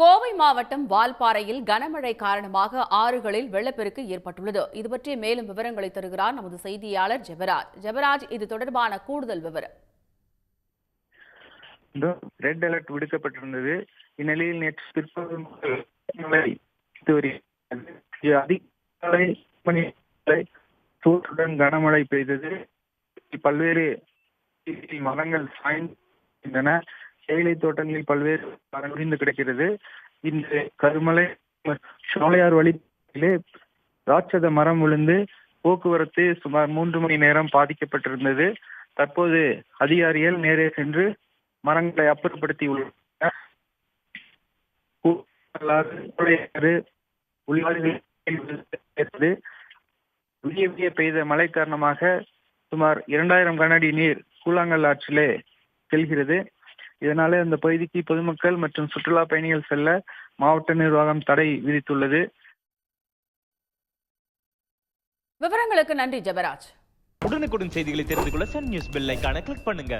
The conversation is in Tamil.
கோவை மாவட்டம் வால்பாறையில் கனமழை காரணமாக ஆறுகளில் வெள்ளப்பெருக்கு ஏற்பட்டுள்ளது. இதுபற்றி மேலும் விவரங்களை தருகிறார் நமது செய்தியாளர் ஜெபராஜ். ஜெபராஜ், இது தொடர்பான கூடுதல் விவரம். ரெட் அலர்ட் விடுக்கப்பட்டிருந்தது. இந்நிலையில் நேற்று பிற்பகல் அதிகாலை சூட்டுடன் கனமழை பெய்தது. பல்வேறு மரங்கள் சாய்ந்தன. தேயிலை தோட்டங்களில் பல்வேறு மரங்கள் கிடக்கிறது. இந்த கருமலை சோலையார் வழியிலே ராட்சத மரம் விழுந்து போக்குவரத்து சுமார் 3 மணி நேரம் பாதிக்கப்பட்டிருந்தது. தற்போது அதிகாரிகள் நேரே சென்று மரங்களை அப்புறப்படுத்தி உள்ளனர். விடிய பெய்த மழை காரணமாக சுமார் 2000 கனஅடி நீர் கூழாங்கல் ஆற்றிலே செல்கிறது. இதனால இந்த பகுதிக்கு பொதுமக்கள் மற்றும் சுற்றுலா பயணிகள் செல்ல மாவட்ட நிர்வாகம் தடை விதித்துள்ளது. விவரங்களுக்கு நன்றி ஜெபராஜ். உடனுக்குடன் செய்திகளை தெரிந்து கொள்ள சன் நியூஸ் பெல் ஐகானை கிளிக் பண்ணுங்க.